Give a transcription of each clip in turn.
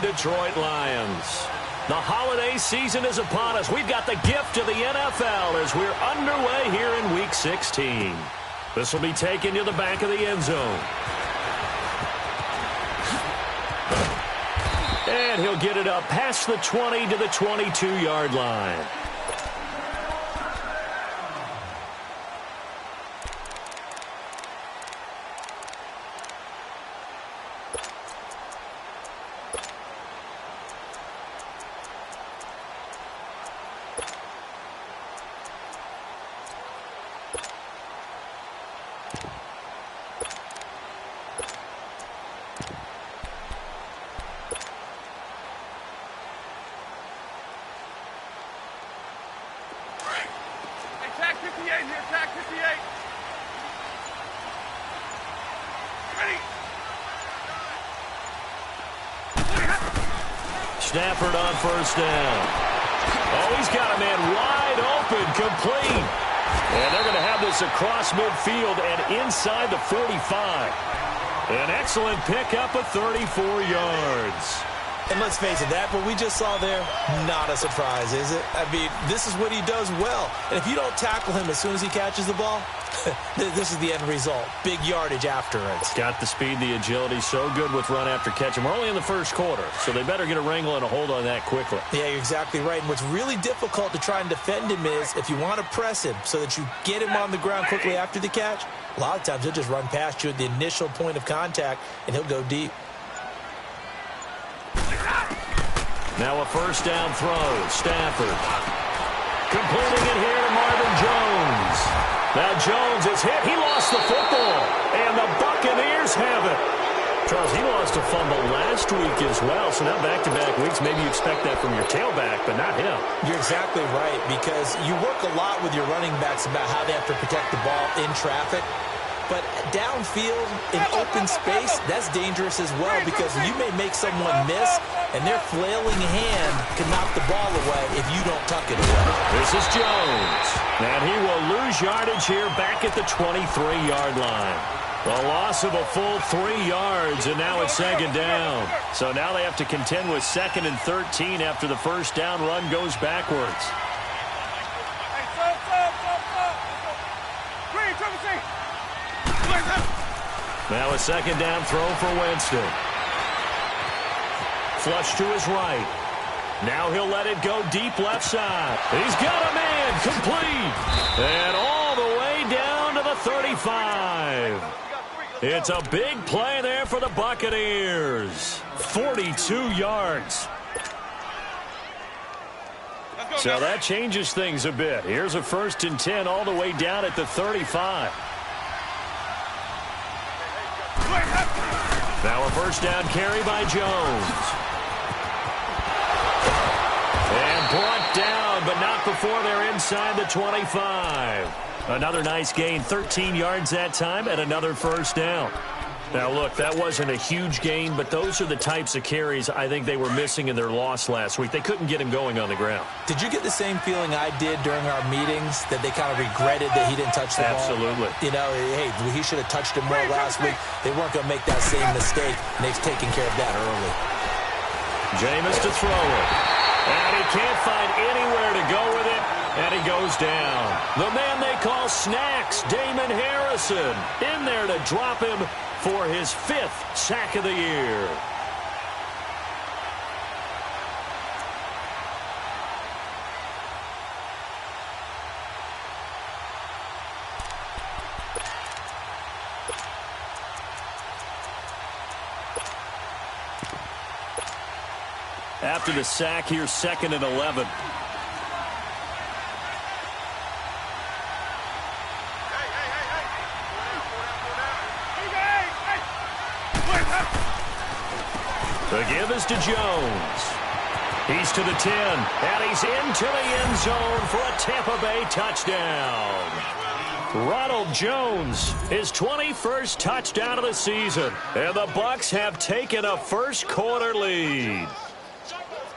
Detroit Lions. The holiday season is upon us. We've got the gift of the NFL as we're underway here in Week 16. This will be taken to the back of the end zone. And he'll get it up past the 20 to the 22-yard line. Stafford on first down. Oh, he's got a man wide open, complete. And they're going to have this across midfield and inside the 45. An excellent pickup of 34 yards. And let's face it, that what we just saw there, not a surprise, is it? I mean, this is what he does well. And if you don't tackle him as soon as he catches the ball, this is the end result. Big yardage after it. Got the speed, the agility, so good with run after catch. And we're only in the first quarter, so they better get a wrangle and a hold on that quickly. Yeah, you're exactly right. And what's really difficult to try and defend him is if you want to press him so that you get him on the ground quickly after the catch, a lot of times he'll just run past you at the initial point of contact, and he'll go deep. Now a first down throw. Stafford completing it here to Marvin Jones. Now Jones is hit. He lost the football. And the Buccaneers have it. Charles, he lost a fumble last week as well. So now back-to-back weeks, maybe you expect that from your tailback, but not him. You're exactly right, because you work a lot with your running backs about how they have to protect the ball in traffic. But downfield, in open space, that's dangerous as well, because you may make someone miss, and their flailing hand can knock the ball away if you don't tuck it away. This is Jones. And he will lose yardage here back at the 23-yard line. The loss of a full 3 yards, and now it's second down. So now they have to contend with 2nd and 13 after the first down run goes backwards. Now a second down throw for Winston. Flush to his right. Now he'll let it go deep left side. He's got a man complete. And all the way down to the 35. It's a big play there for the Buccaneers. 42 yards. So that changes things a bit. Here's a 1st and 10 all the way down at the 35. Now a first down carry by Jones. And brought down, but not before they're inside the 25. Another nice gain, 13 yards that time, and another first down. Now, look, that wasn't a huge gain, but those are the types of carries I think they were missing in their loss last week. They couldn't get him going on the ground. Did you get the same feeling I did during our meetings, that they kind of regretted that he didn't touch the ball? Absolutely. You know, hey, he should have touched him more last week. They weren't going to make that same mistake, and they've taken care of that early. Jameis to throw it. And he can't find anywhere to go with it, and he goes down. The man they call Snacks, Damon Harrison, in there to drop him for his 5th sack of the year. After the sack, here's 2nd and 11. The give is to Jones. He's to the 10, and he's into the end zone for a Tampa Bay touchdown. Ronald Jones, his 21st touchdown of the season, and the Bucs have taken a first-quarter lead.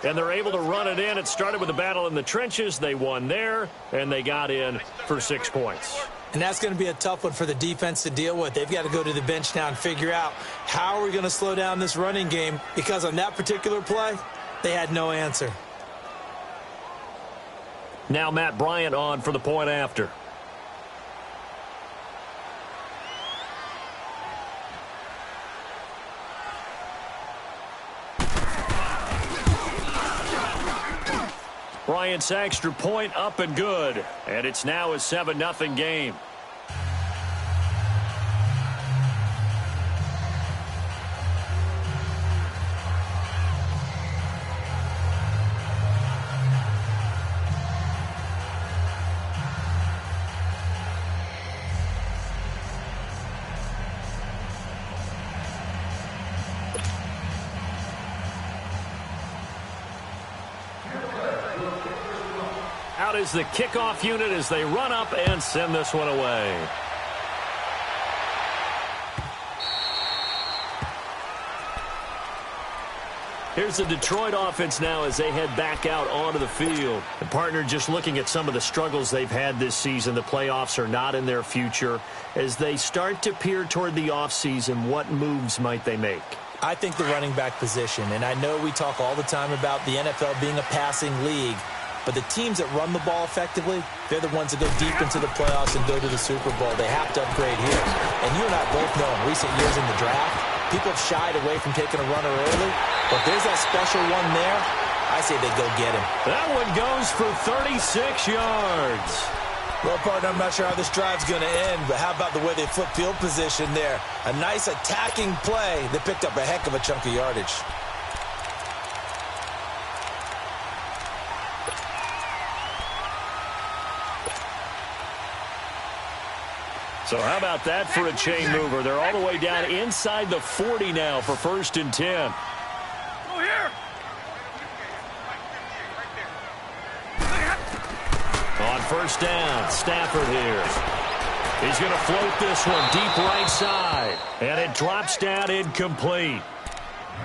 And they're able to run it in. It started with a battle in the trenches. They won there, and they got in for 6 points. And that's going to be a tough one for the defense to deal with. They've got to go to the bench now and figure out how are we going to slow down this running game, because on that particular play, they had no answer. Now Matt Bryant on for the point after. Bryant's extra point up and good. And it's now a 7-0 game. Out is the kickoff unit as they run up and send this one away. Here's the Detroit offense now as they head back out onto the field. The partner just looking at some of the struggles they've had this season. The playoffs are not in their future. As they start to peer toward the offseason, what moves might they make? I think the running back position, and I know we talk all the time about the NFL being a passing league, but the teams that run the ball effectively, they're the ones that go deep into the playoffs and go to the Super Bowl. They have to upgrade here. And you and I both know in recent years in the draft, people have shied away from taking a runner early. But if there's that special one there, I say they go get him. That one goes for 36 yards. Well, partner, I'm not sure how this drive's going to end, but how about the way they flip field position there? A nice attacking play. They picked up a heck of a chunk of yardage. So how about that for a chain mover? They're all the way down inside the 40 now for 1st and 10. Go here. On 1st down, Stafford here. He's going to float this one deep right side. And it drops down incomplete.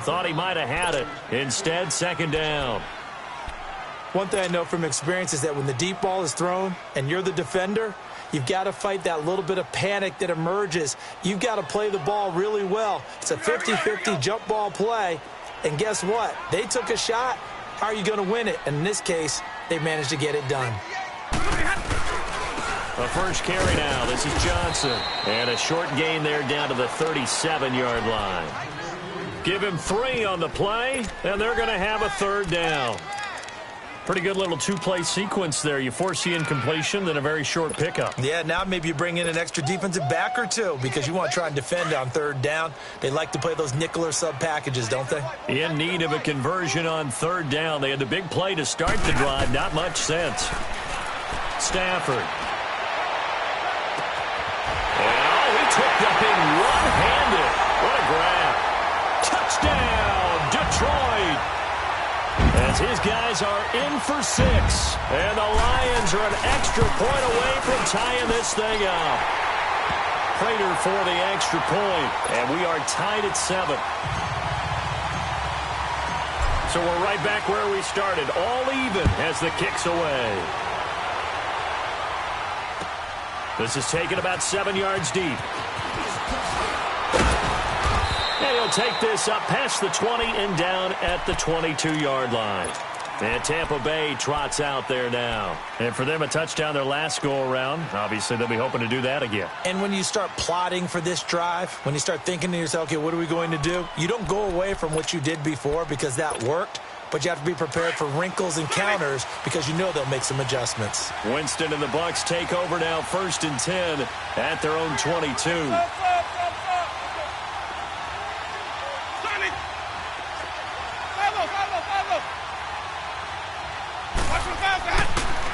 Thought he might have had it. Instead, 2nd down. One thing I know from experience is that when the deep ball is thrown and you're the defender, you've got to fight that little bit of panic that emerges. You've got to play the ball really well. It's a 50-50 jump ball play. And guess what? They took a shot. How are you going to win it? And in this case, they managed to get it done. The first carry now. This is Johnson. And a short gain there down to the 37-yard line. Give him 3 on the play, and they're going to have a 3rd down. Pretty good little two-play sequence there. You force the incompletion, then a very short pickup. Yeah, now maybe you bring in an extra defensive back or two because you want to try and defend on 3rd down. They like to play those nickel or sub packages, don't they? In need of a conversion on 3rd down. They had the big play to start the drive. Not much sense. Stafford. Oh, he took that thing one-handed. What a grab. Touchdown, Detroit. As his guys are in for 6. And the Lions are an extra point away from tying this thing up. Prater for the extra point. And we are tied at 7. So we're right back where we started. All even as the kick's away. This is taken about 7 yards deep. And he'll take this up past the 20 and down at the 22-yard line. And Tampa Bay trots out there now. And for them, a touchdown their last go-around. Obviously, they'll be hoping to do that again. And when you start plotting for this drive, when you start thinking to yourself, okay, what are we going to do? You don't go away from what you did before because that worked. But you have to be prepared for wrinkles and counters because you know they'll make some adjustments. Winston and the Bucs take over now, 1st and 10 at their own 22.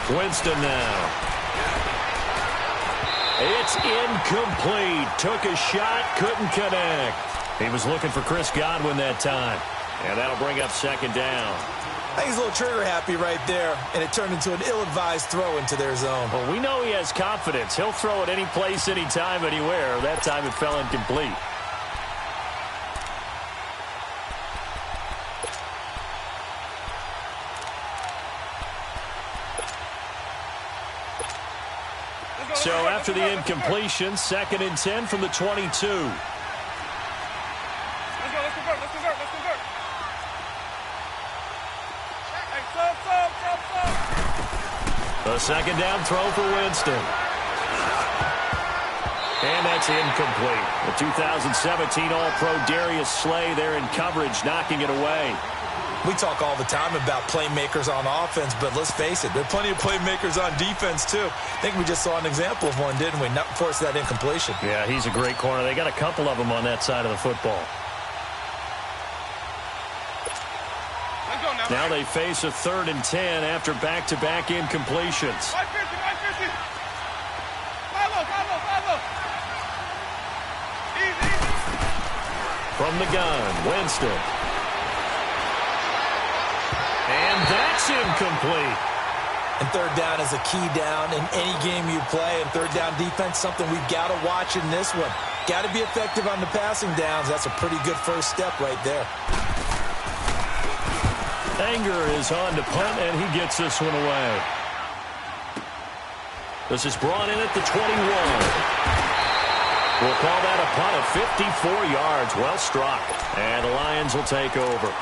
Winston now. It's incomplete. Took a shot, couldn't connect. He was looking for Chris Godwin that time. And that'll bring up 2nd down. I think he's a little trigger happy right there, and it turned into an ill-advised throw into their zone. Well, we know he has confidence. He'll throw it any place, anytime, anywhere. That time it fell incomplete. So after the incompletion, 2nd and 10 from the 22. Let's go, let's convert, let's convert, let's convert. Hey, sub. A 2nd down throw for Winston. And that's incomplete. The 2017 All-Pro Darius Slay there in coverage, knocking it away. We talk all the time about playmakers on offense, but let's face it, there are plenty of playmakers on defense, too. I think we just saw an example of one, didn't we? Not force that incompletion. Yeah, he's a great corner. They got a couple of them on that side of the football. Let's go now. Now they face a 3rd and 10 after back-to-back incompletions. 550. Follow. Easy. From the gun, Winston. And that's incomplete. And 3rd down is a key down in any game you play. And 3rd down defense, something we've got to watch in this one. Got to be effective on the passing downs. That's a pretty good first step right there. Anger is on to punt, and he gets this one away. This is brought in at the 21. We'll call that a punt of 54 yards. Well struck. And the Lions will take over.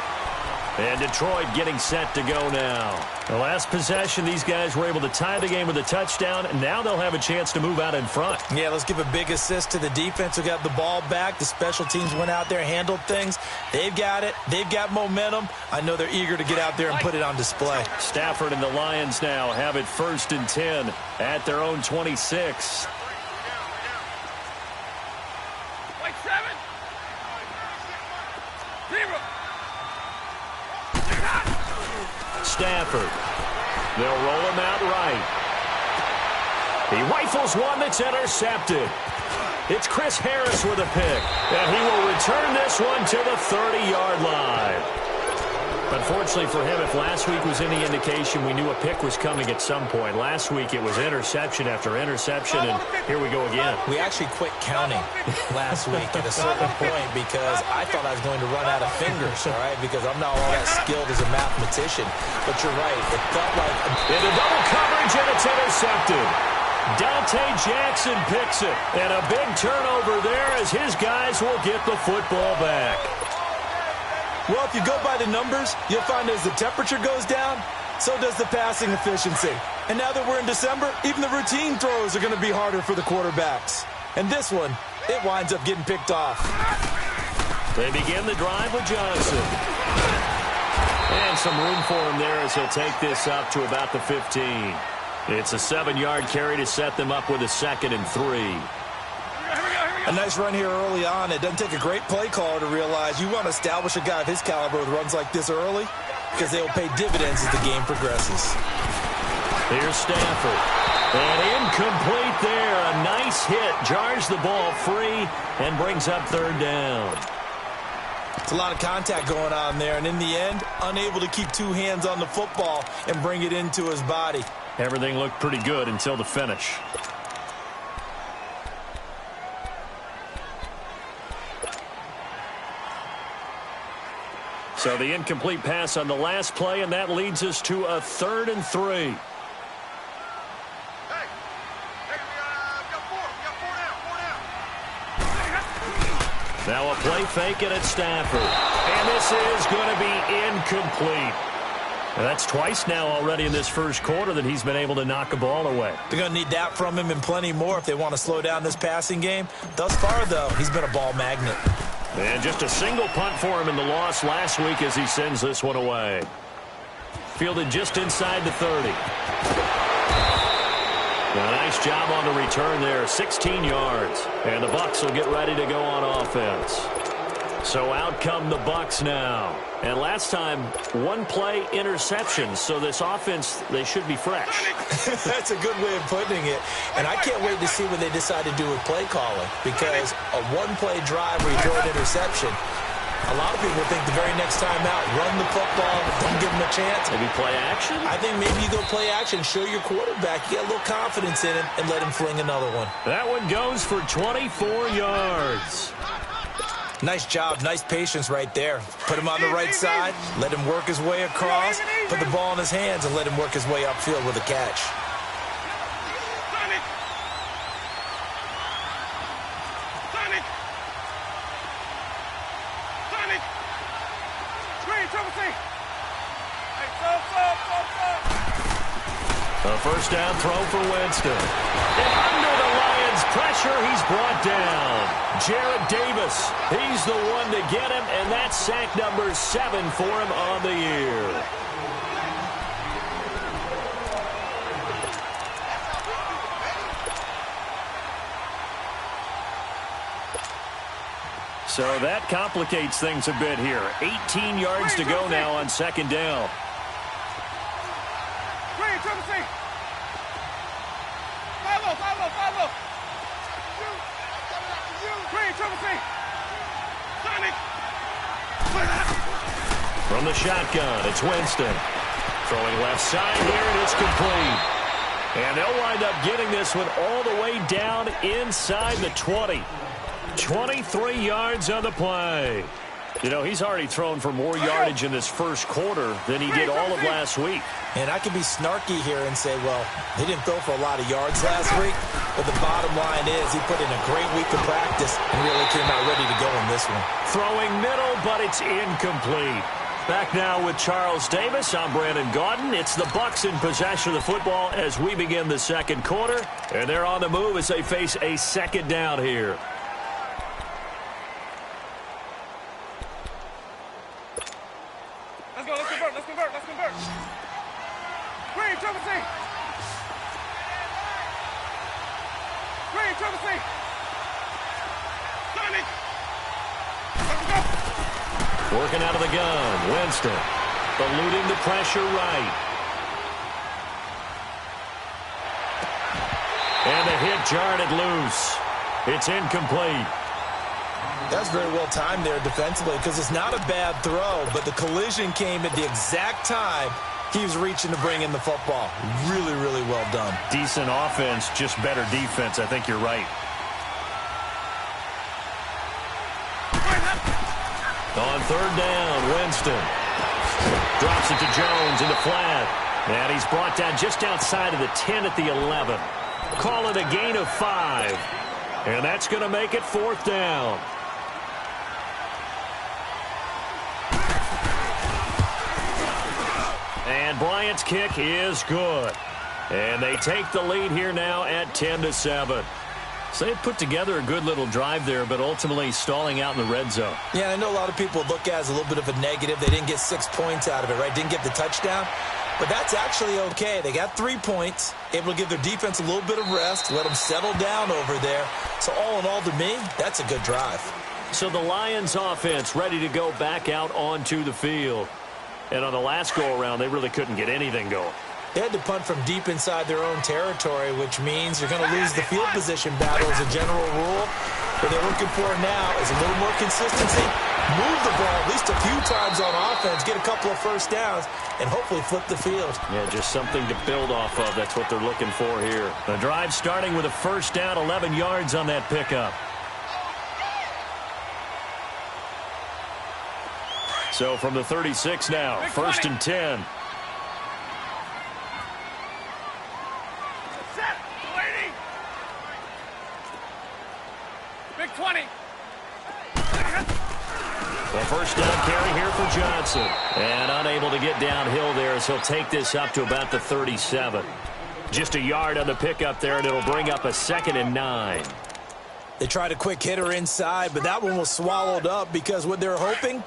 And Detroit getting set to go now. The last possession, these guys were able to tie the game with a touchdown, and now they'll have a chance to move out in front. Yeah, let's give a big assist to the defense who got the ball back. The special teams went out there, handled things. They've got it. They've got momentum. I know they're eager to get out there and put it on display. Stafford and the Lions now have it 1st and 10 at their own 26. Like 7. 0. Stafford. They'll roll him out right. He rifles one that's intercepted. It's Chris Harris with a pick. And he will return this one to the 30-yard line. Unfortunately for him, if last week was any indication, we knew a pick was coming at some point. Last week it was interception after interception, and here we go again. We actually quit counting last week at a certain point because I thought I was going to run out of fingers, all right, because I'm not all that skilled as a mathematician. But you're right. It felt like into double coverage, and it's intercepted. Dante Jackson picks it, and a big turnover there as his guys will get the football back. Well, if you go by the numbers, you'll find as the temperature goes down, so does the passing efficiency. And now that we're in December, even the routine throws are going to be harder for the quarterbacks. And this one, it winds up getting picked off. They begin the drive with Johnson. And some room for him there as he'll take this up to about the 15. It's a 7-yard carry to set them up with a 2nd and 3. A nice run here early on. It doesn't take a great play caller to realize you want to establish a guy of his caliber with runs like this early because they will pay dividends as the game progresses. Here's Stafford. And incomplete there. A nice hit. Jars the ball free and brings up 3rd down. It's a lot of contact going on there, and in the end, unable to keep 2 hands on the football and bring it into his body. Everything looked pretty good until the finish. So the incomplete pass on the last play, and that leads us to a 3rd and 3. Hey, we got 4 now. Now a play fake it at Stafford. And this is going to be incomplete. And that's twice now already in this first quarter that he's been able to knock a ball away. They're going to need that from him and plenty more if they want to slow down this passing game. Thus far, though, he's been a ball magnet. And just a single punt for him in the loss last week as he sends this one away. Fielded just inside the 30. A nice job on the return there, 16 yards. And the Bucs will get ready to go on offense. So out come the Bucs now. And last time, 1-play interception. So this offense, they should be fresh. That's a good way of putting it. And I can't wait to see what they decide to do with play calling. Because a 1-play drive where you throw an interception, a lot of people think the very next time out, run the football, don't give them a chance. Maybe play action? I think maybe you go play action, show your quarterback, you get a little confidence in him, and let him fling another one. That one goes for 24 yards. Nice job, nice patience right there. Put him on the right side, let him work his way across, put the ball in his hands, and let him work his way upfield with a catch. A first down throw for Winston. And under the Lions' pressure, he's brought down. Jarrett Davis, he's the one to get him, and that's sack number 7 for him on the year. So that complicates things a bit here. 18 yards to go now on second down. From the shotgun, it's Winston. Throwing left side here, and it's complete. And they'll wind up getting this one all the way down inside the 20. 23 yards on the play. You know, he's already thrown for more yardage in this first quarter than he did all of last week. And I could be snarky here and say, well, he didn't throw for a lot of yards last week, but the bottom line is he put in a great week of practice and really came out ready to go in this one. Throwing middle, but it's incomplete. Back now with Charles Davis. I'm Brandon Gaudin. It's the Bucs in possession of the football as we begin the second quarter. And they're on the move as they face a second down here. Let's convert. Green, triple C. Sonic. Let's go. Working out of the gun, Winston. Eluding the pressure right. And the hit jarred it loose. It's incomplete. That's very well timed there defensively because it's not a bad throw, but the collision came at the exact time he was reaching to bring in the football. Really, really well done. Decent offense, just better defense. I think you're right. On third down, Winston drops it to Jones in the flat. And he's brought down just outside of the 10 at the 11. Call it a gain of 5. And that's going to make it fourth down. And Bryant's kick is good. And they take the lead here now at 10-7. So they put together a good little drive there, but ultimately stalling out in the red zone. Yeah, I know a lot of people look at it as a little bit of a negative. They didn't get 6 points out of it, right? Didn't get the touchdown. But that's actually okay. They got 3 points, able to give their defense a little bit of rest, let them settle down over there. So all in all, to me, that's a good drive. So the Lions offense ready to go back out onto the field. And on the last go-around, they really couldn't get anything going. They had to punt from deep inside their own territory, which means you're going to lose the field position battle as a general rule. What they're looking for now is a little more consistency, move the ball at least a few times on offense, get a couple of first downs, and hopefully flip the field. Yeah, just something to build off of. That's what they're looking for here. The drive starting with a first down, 11 yards on that pickup. So from the 36 now, first and 10. Set. Waiting. Big 20. The first down carry here for Johnson. And unable to get downhill there as he'll take this up to about the 37. Just a yard on the pickup there, and it'll bring up a 2nd and 9. They tried a quick hitter inside, but that one was swallowed up because what they're hoping,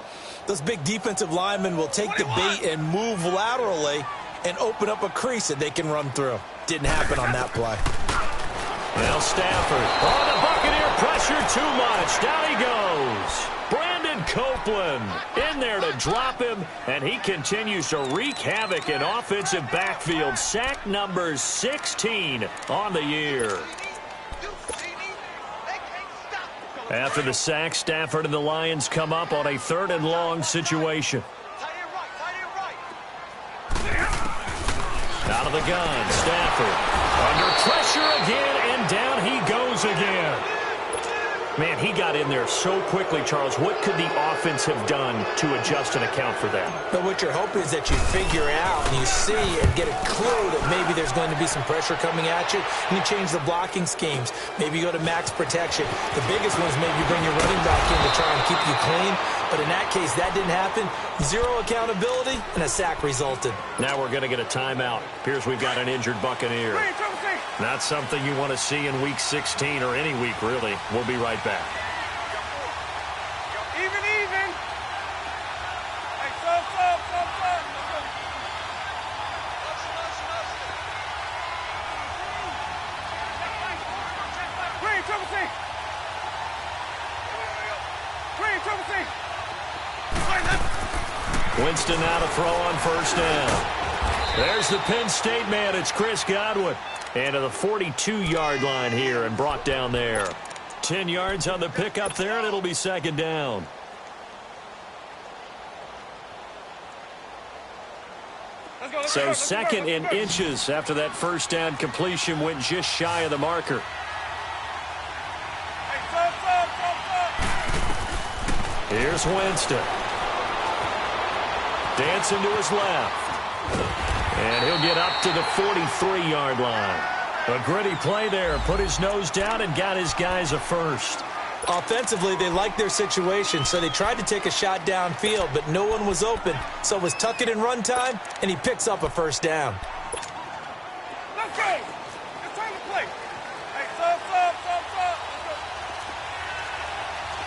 those big defensive linemen will take the bait and move laterally and open up a crease that they can run through. Didn't happen on that play. Now Stafford. Oh, the Buccaneer pressure too much. Down he goes. Brandon Copeland in there to drop him, and he continues to wreak havoc in offensive backfield. Sack number 16 on the year. After the sack, Stafford and the Lions come up on a 3rd and long situation. Out of the gun, Stafford under pressure again, and down he goes again. Man, he got in there so quickly, Charles. What could the offense have done to adjust and account for that? But what you're hoping is that you figure out and you see and get a clue that maybe there's going to be some pressure coming at you. You change the blocking schemes. Maybe you go to max protection. The biggest one is maybe you bring your running back in to try and keep you clean. But in that case, that didn't happen. Zero accountability, and a sack resulted. Now we're going to get a timeout. Appears we've got an injured Buccaneer. Not something you want to see in Week 16 or any week, really. We'll be right back. Even. Hey, stop. Green, triple C. Winston now to throw on first down. There's the Penn State man. It's Chris Godwin. And to the 42-yard line here and brought down there. 10 yards on the pickup there, and it'll be second down. So second in inches after that first down completion went just shy of the marker. Here's Winston. Dancing to his left. And he'll get up to the 43-yard line. A gritty play there. Put his nose down and got his guys a first. Offensively, they liked their situation, so they tried to take a shot downfield, but no one was open. So it was tuck it in run time, and he picks up a first down. Let's go. It's time to play. Hey, stop.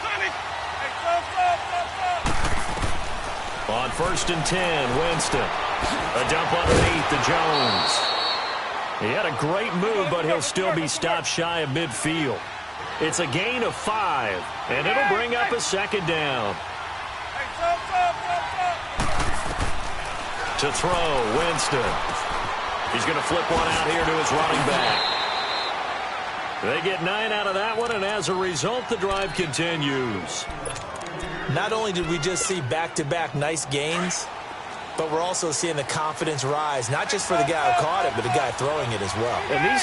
Sonny. Hey, stop. On first and 10, Winston. A dump underneath to Jones. He had a great move, but he'll still be stopped shy of midfield. It's a gain of 5, and it'll bring up a second down. To throw, Winston. He's going to flip one out here to his running back. They get 9 out of that one, and as a result, the drive continues. Not only did we just see back-to-back nice gains, but we're also seeing the confidence rise, not just for the guy who caught it, but the guy throwing it as well. And these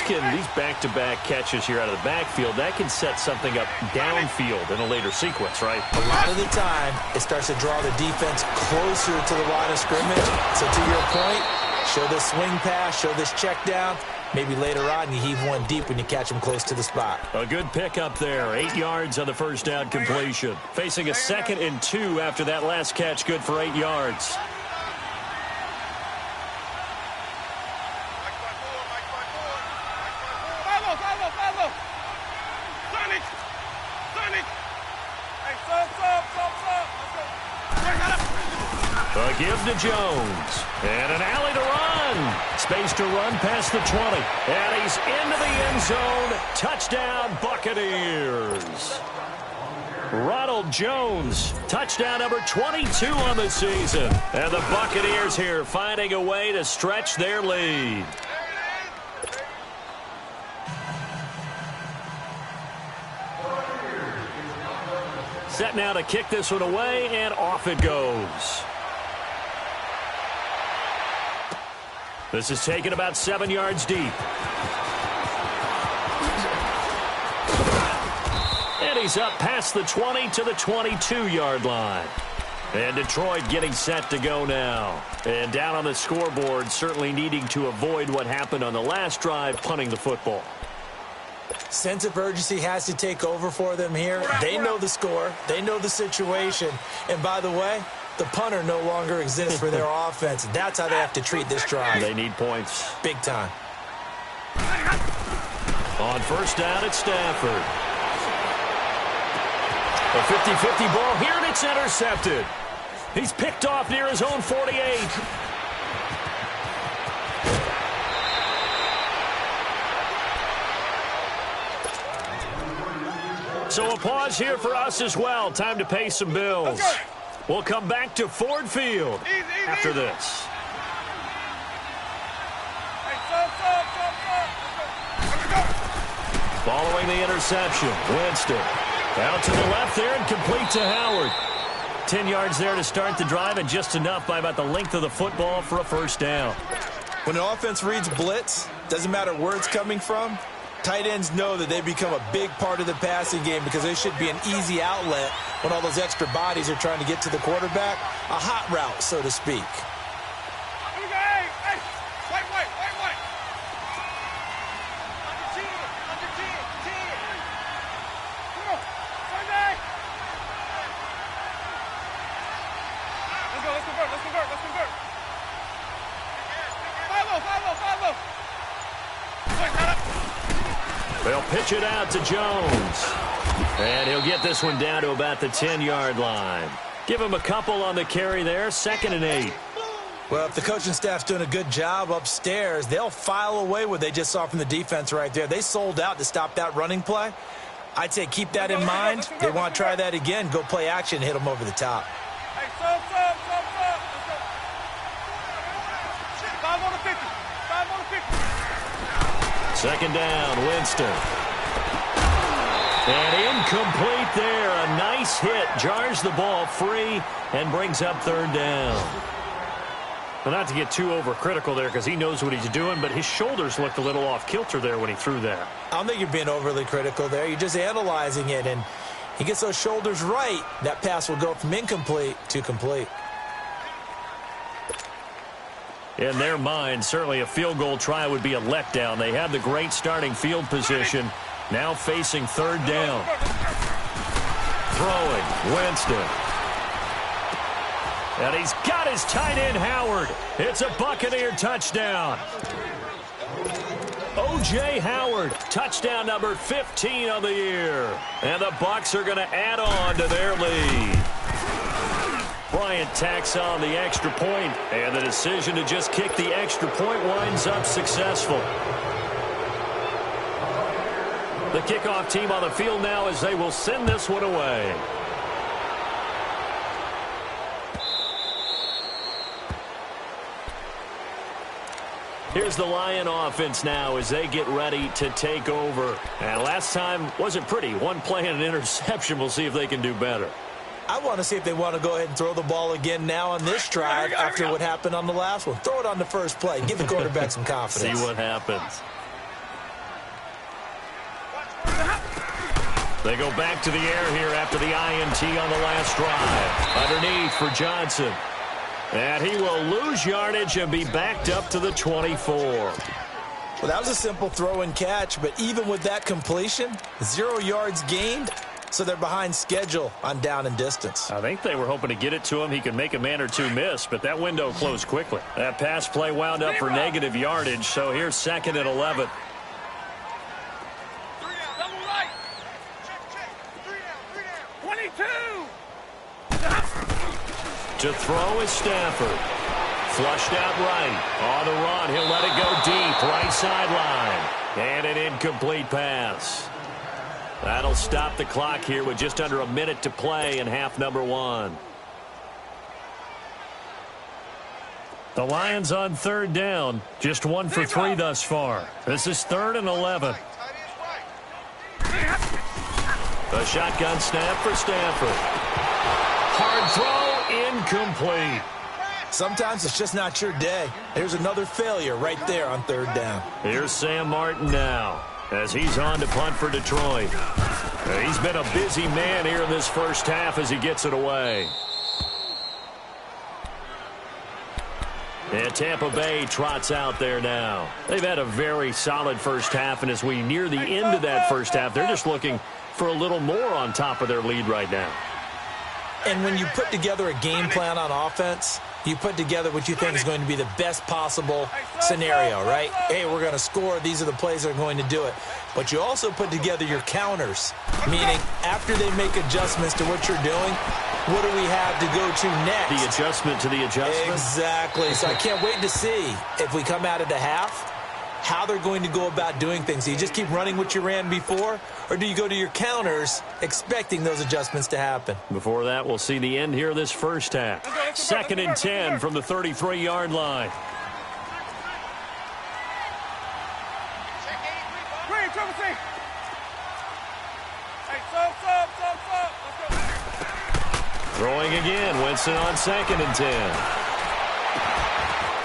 back-to-back catches here out of the backfield, that can set something up downfield in a later sequence, right? A lot of the time, it starts to draw the defense closer to the line of scrimmage. So to your point, show this swing pass, show this check down. Maybe later on you heave one deep when you catch him close to the spot. A good pickup there. 8 yards on the first down completion. Facing a 2nd and 2 after that last catch, good for 8 yards. A give to Jones. And an alley to run. Space to run past the 20. And he's into the end zone. Touchdown, Buccaneers. Ronald Jones, touchdown number 22 on the season. And the Buccaneers here finding a way to stretch their lead. Set now to kick this one away, and off it goes. This is taken about 7 yards deep. And he's up past the 20 to the 22-yard line. And Detroit getting set to go now. And down on the scoreboard, certainly needing to avoid what happened on the last drive, punting the football. Sense of urgency has to take over for them here. They know the score. They know the situation. And by the way, the punter no longer exists for their offense. That's how they have to treat this drive. They need points. Big time. On first down at Stafford. A 50-50 ball here, and it's intercepted. He's picked off near his own 48. So a pause here for us as well. Time to pay some bills. We'll come back to Ford Field after this. Following the interception, Winston out to the left there and complete to Howard. 10 yards there to start the drive, and just enough by about the length of the football for a first down. When an offense reads blitz, doesn't matter where it's coming from, Tight ends know that they become a big part of the passing game because they should be an easy outlet when all those extra bodies are trying to get to the quarterback. A hot route, so to speak. They'll pitch it out to Jones. And he'll get this one down to about the 10-yard line. Give him a couple on the carry there, 2nd and 8. Well, if the coaching staff's doing a good job upstairs, they'll file away what they just saw from the defense right there. They sold out to stop that running play. I'd say keep that in mind. They want to try that again. Go play action, hit them over the top. Hey, stop. 5 on the 50. 5 on the 50. 2nd down, Winston. And incomplete there. A nice hit. Jars the ball free and brings up 3rd down. Well, not to get too overcritical there because he knows what he's doing, but his shoulders looked a little off kilter there when he threw that. I don't think you're being overly critical there. You're just analyzing it, and he gets those shoulders right. That pass will go from incomplete to complete. In their mind, certainly a field goal try would be a letdown. They have the great starting field position. Now facing 3rd down. Throwing, Winston. And he's got his tight end, Howard. It's a Buccaneer touchdown. O.J. Howard, touchdown number 15 of the year. And the Bucs are going to add on to their lead. Bryant tacks on the extra point, and the decision to just kick the extra point winds up successful. The kickoff team on the field now as they will send this one away. Here's the Lion offense now as they get ready to take over. And last time wasn't pretty. One play and an interception. We'll see if they can do better. I want to see if they want to go ahead and throw the ball again now on this drive after what happened on the last one. Throw it on the first play. Give the quarterback some confidence. See what happens. They go back to the air here after the INT on the last drive. Underneath for Johnson. And he will lose yardage and be backed up to the 24. Well, that was a simple throw and catch, but even with that completion, 0 yards gained. So they're behind schedule on down and distance. I think they were hoping to get it to him. He could make a man or two miss, but that window closed quickly. That pass play wound up for negative yardage, so here's 2nd and 11. 3 down, double right. Check. 3 down. 22. To throw is Stafford. Flushed out right. On the run, he'll let it go deep. Right sideline. And an incomplete pass. That'll stop the clock here with just under a minute to play in half number 1. The Lions on 3rd down. Just 1 for 3 thus far. This is 3rd and 11. A shotgun snap for Stafford. Hard throw, incomplete. Sometimes it's just not your day. There's another failure right there on 3rd down. Here's Sam Martin now as he's on to punt for Detroit. He's been a busy man here in this first half as he gets it away. And Tampa Bay trots out there now. They've had a very solid first half, and as we near the end of that first half, they're just looking for a little more on top of their lead right now. And when you put together a game plan on offense, you put together what you think is going to be the best possible scenario, right? Hey, we're going to score. These are the plays that are going to do it. But you also put together your counters, meaning after they make adjustments to what you're doing, what do we have to go to next? The adjustment to the adjustment? Exactly. So I can't wait to see if we come out of the half, how they're going to go about doing things. Do you just keep running what you ran before, or do you go to your counters expecting those adjustments to happen? Before that, we'll see the end here of this first half. 2nd and 10 from the 33-yard line. Throwing again, Winston on 2nd and 10.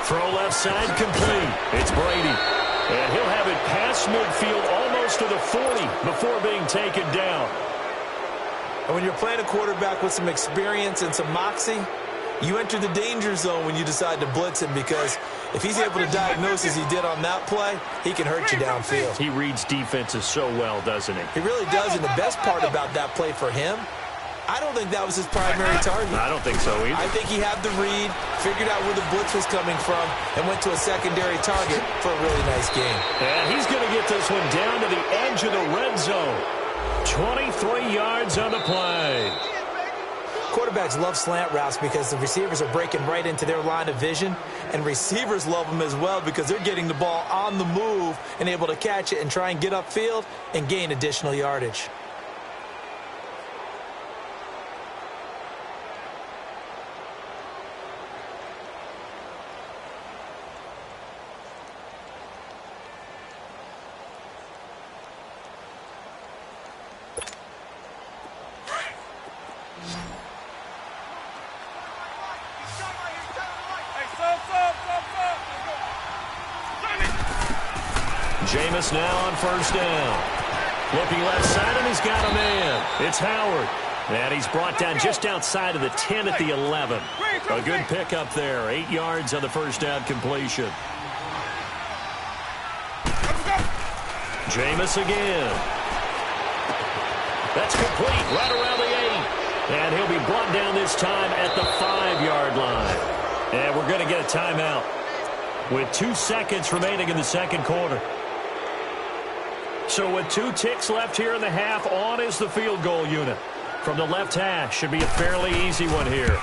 Throw left side complete. It's Brady. And he'll have it past midfield almost to the 40 before being taken down. And when you're playing a quarterback with some experience and some moxie, you enter the danger zone when you decide to blitz him, because if he's able to diagnose as he did on that play, he can hurt you downfield. He reads defenses so well, doesn't he? He really does, and the best part about that play for him, I don't think that was his primary target. I don't think so either. I think he had the read, figured out where the blitz was coming from, and went to a secondary target for a really nice game. And he's going to get this one down to the edge of the red zone. 23 yards on the play. Quarterbacks love slant routes because the receivers are breaking right into their line of vision, and receivers love them as well because they're getting the ball on the move and able to catch it and try and get upfield and gain additional yardage. Jameis now on first down. Looking left side, and he's got a man. It's Howard. And he's brought down just outside of the 10 at the 11. A good pickup there. 8 yards on the first down completion. Jameis again. That's complete right around the 8. And he'll be brought down this time at the 5-yard line. And we're going to get a timeout with 2 seconds remaining in the second quarter. So with 2 ticks left here in the half, on is the field goal unit. From the left hash, should be a fairly easy one here.